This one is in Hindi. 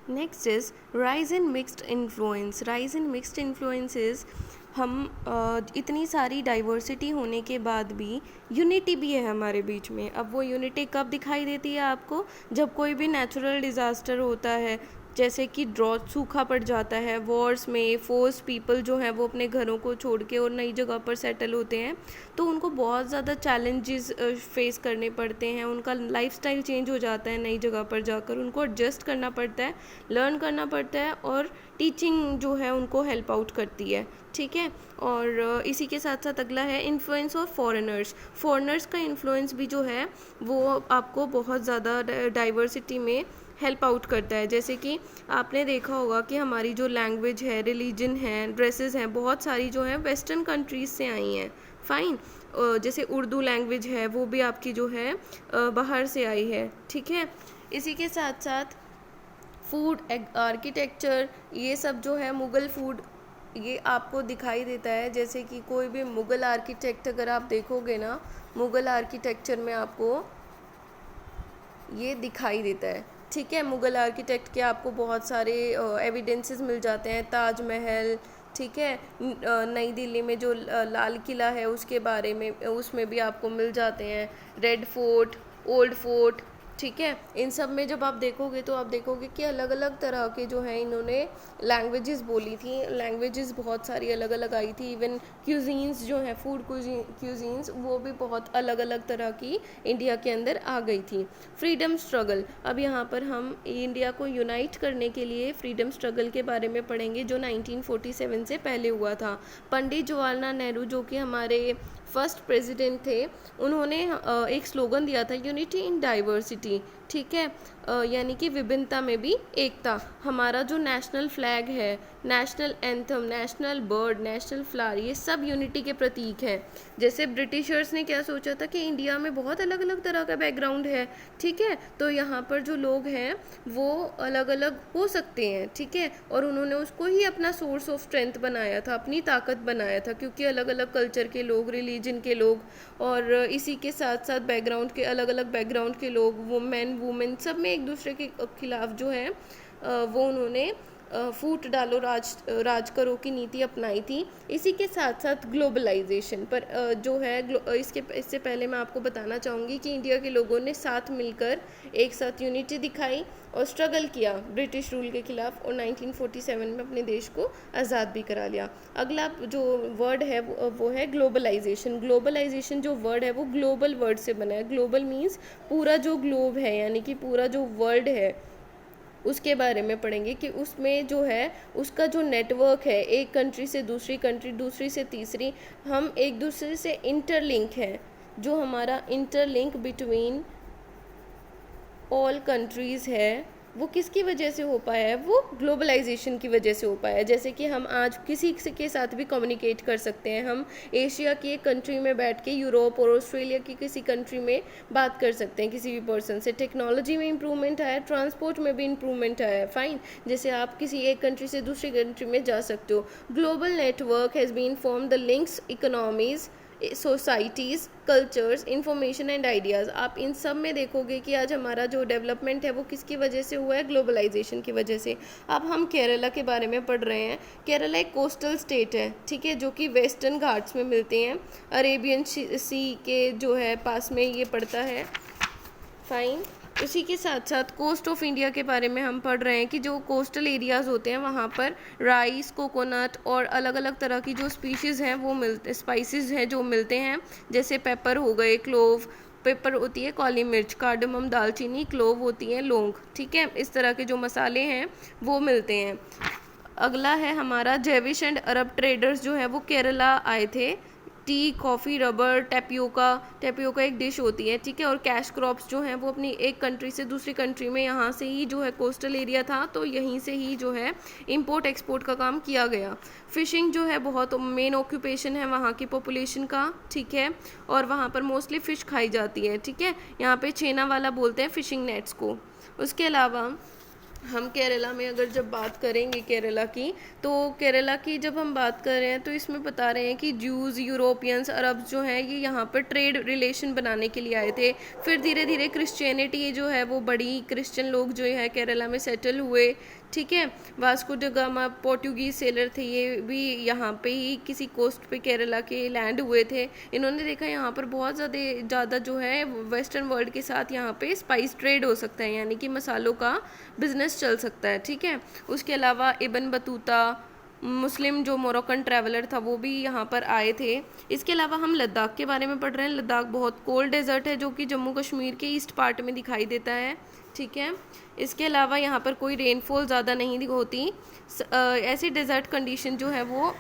Next is rise in mixed influence. Rise in mixed influences, हम इतनी सारी डाइवर्सिटी होने के बाद भी यूनिटी भी है हमारे बीच में। अब वो यूनिटी कब दिखाई देती है आपको? जब कोई भी नेचुरल डिज़ास्टर होता है, जैसे कि ड्रॉट, सूखा पड़ जाता है, वॉर्स में फोर्स पीपल जो हैं वो अपने घरों को छोड़ के और नई जगह पर सेटल होते हैं, तो उनको बहुत ज़्यादा चैलेंजेस फेस करने पड़ते हैं। उनका लाइफस्टाइल चेंज हो जाता है, नई जगह पर जाकर उनको एडजस्ट करना पड़ता है, लर्न करना पड़ता है, और टीचिंग जो है उनको हेल्प आउट करती है। ठीक है। और इसी के साथ साथ अगला है इन्फ्लुएंस ऑफ फॉरेनर्स। फॉरेनर्स का इन्फ्लुएंस भी जो है वो आपको बहुत ज़्यादा डाइवर्सिटी में हेल्प आउट करता है। जैसे कि आपने देखा होगा कि हमारी जो लैंग्वेज है, रिलीजन है, ड्रेसेस हैं, बहुत सारी जो हैं वेस्टर्न कंट्रीज़ से आई हैं। फाइन। जैसे उर्दू लैंग्वेज है वो भी आपकी जो है बाहर से आई है। ठीक है। इसी के साथ साथ फूड, आर्किटेक्चर, ये सब जो है मुग़ल फूड, ये आपको दिखाई देता है। जैसे कि कोई भी मुग़ल आर्किटेक्ट अगर आप देखोगे ना, मुग़ल आर्किटेक्चर में आपको ये दिखाई देता है। ठीक है। मुग़ल आर्किटेक्ट के आपको बहुत सारे एविडेंसेस मिल जाते हैं। ताजमहल, ठीक है, नई दिल्ली में जो लाल किला है उसके बारे में, उसमें भी आपको मिल जाते हैं। रेड फोर्ट, ओल्ड फोर्ट, ठीक है। इन सब में जब आप देखोगे तो आप देखोगे कि अलग अलग तरह के जो हैं इन्होंने लैंग्वेजेस बोली थी। लैंग्वेजेस बहुत सारी अलग अलग आई थी। इवन क्यूजीन्स जो हैं, फूड क्यूजीन्स, वो भी बहुत अलग अलग तरह की इंडिया के अंदर आ गई थी। फ्रीडम स्ट्रगल, अब यहाँ पर हम इंडिया को यूनाइट करने के लिए फ्रीडम स्ट्रगल के बारे में पढ़ेंगे जो 1947 से पहले हुआ था। पंडित जवाहरलाल नेहरू जो कि हमारे फर्स्ट प्रेसिडेंट थे, उन्होंने एक स्लोगन दिया था, यूनिटी इन डाइवर्सिटी। ठीक है। यानी कि विभिन्नता में भी एकता। हमारा जो नेशनल फ्लैग है, national anthem, national bird, national flower, ये सब यूनिटी के प्रतीक हैं। जैसे ब्रिटिशर्स ने क्या सोचा था कि इंडिया में बहुत अलग अलग तरह का बैकग्राउंड है। ठीक है। तो यहाँ पर जो लोग हैं वो अलग अलग हो सकते हैं। ठीक है। और उन्होंने उसको ही अपना सोर्स ऑफ स्ट्रेंथ बनाया था, अपनी ताकत बनाया था, क्योंकि अलग अलग कल्चर के लोग, रिलीजन के लोग, और इसी के साथ साथ बैकग्राउंड के, अलग अलग बैकग्राउंड के लोग, वुमेन वुमेन, सब में एक दूसरे के खिलाफ जो है वो उन्होंने फूट डालो राज करो की नीति अपनाई थी। इसी के साथ साथ ग्लोबलाइजेशन पर जो है इससे पहले मैं आपको बताना चाहूँगी कि इंडिया के लोगों ने साथ मिलकर एक साथ यूनिटी दिखाई और स्ट्रगल किया ब्रिटिश रूल के खिलाफ, और 1947 में अपने देश को आज़ाद भी करा लिया। अगला जो वर्ड है वो है ग्लोबलाइजेशन। ग्लोबलाइजेशन जो वर्ड है वो ग्लोबल वर्ड से बना है। ग्लोबल मीन्स पूरा जो ग्लोब है, यानी कि पूरा जो वर्ल्ड है, उसके बारे में पढ़ेंगे कि उसमें जो है उसका जो नेटवर्क है, एक कंट्री से दूसरी कंट्री, दूसरी से तीसरी, हम एक दूसरे से इंटरलिंक हैं। जो हमारा इंटरलिंक बिटवीन ऑल कंट्रीज़ है वो किसकी वजह से हो पाया है? वो ग्लोबलाइजेशन की वजह से हो पाया है। जैसे कि हम आज किसी के साथ भी कम्युनिकेट कर सकते हैं। हम एशिया की एक कंट्री में बैठ के यूरोप और ऑस्ट्रेलिया की किसी कंट्री में बात कर सकते हैं किसी भी पर्सन से। टेक्नोलॉजी में इंप्रूवमेंट आया, ट्रांसपोर्ट में भी इंप्रूवमेंट आया है। फाइन। जैसे आप किसी एक कंट्री से दूसरी कंट्री में जा सकते हो। Global network has been form the links economies, societies, cultures, information and ideas. आप इन सब में देखोगे कि आज हमारा जो डेवलपमेंट है वो किसकी वजह से हुआ है? ग्लोबलाइजेशन की वजह से। अब हम केरला के बारे में पढ़ रहे हैं। केरला एक कोस्टल स्टेट है, ठीक है, जो कि वेस्टर्न घाट्स में मिलते हैं, अरेबियन सी के जो है पास में ये पड़ता है। फाइन। उसी के साथ साथ कोस्ट ऑफ इंडिया के बारे में हम पढ़ रहे हैं कि जो कोस्टल एरियाज़ होते हैं वहाँ पर राइस, कोकोनट और अलग अलग तरह की जो स्पीशीज़ हैं वो मिलते, स्पाइसेस हैं जो मिलते हैं। जैसे पेपर हो गए, क्लोव, पेपर होती है काली मिर्च, कार्डमम दालचीनी, क्लोव होती है लौंग। ठीक है। इस तरह के जो मसाले हैं वो मिलते हैं। अगला है हमारा जेविश एंड अरब ट्रेडर्स जो है वो केरला आए थे। T, coffee, rubber, tapioca, tapioca एक डिश होती है। ठीक है। और कैश क्रॉप्स जो हैं वो अपनी एक कंट्री से दूसरी कंट्री में, यहाँ से ही जो है कोस्टल एरिया था तो यहीं से ही जो है इंपोर्ट एक्सपोर्ट का काम किया गया। फ़िशिंग जो है बहुत मेन ऑक्यूपेशन है वहाँ की पॉपुलेशन का। ठीक है। और वहाँ पर मोस्टली फ़िश खाई जाती है। ठीक है। यहाँ पे छेना वाला बोलते हैं फ़िशिंग नेट्स को। उसके अलावा हम केरला में अगर जब बात करेंगे केरला की, तो केरला की जब हम बात कर रहे हैं तो इसमें बता रहे हैं कि ज्यूज़, यूरोपियंस, अरब्स जो हैं ये यहाँ पर ट्रेड रिलेशन बनाने के लिए आए थे। फिर धीरे धीरे क्रिश्चियनिटी जो है वो बड़ी, क्रिश्चियन लोग जो है केरला में सेटल हुए, ठीक है। Vasco da Gama Portuguese seller थे, ये भी यहाँ पे ही किसी कोस्ट पे केरला के लैंड हुए थे। इन्होंने देखा यहाँ पर बहुत ज़्यादा जो है वेस्टर्न वर्ल्ड के साथ यहाँ पे स्पाइस ट्रेड हो सकता है, यानी कि मसालों का बिजनेस चल सकता है, ठीक है। उसके अलावा इब्न बतूता, मुस्लिम जो मोरक्कन ट्रैवलर था वो भी यहाँ पर आए थे। इसके अलावा हम लद्दाख के बारे में पढ़ रहे हैं। लद्दाख बहुत कोल्ड डेजर्ट है जो कि जम्मू कश्मीर के ईस्ट पार्ट में दिखाई देता है, ठीक है। इसके अलावा यहाँ पर कोई रेनफॉल ज़्यादा नहीं होती। ऐसी डेजर्ट कंडीशन जो है वो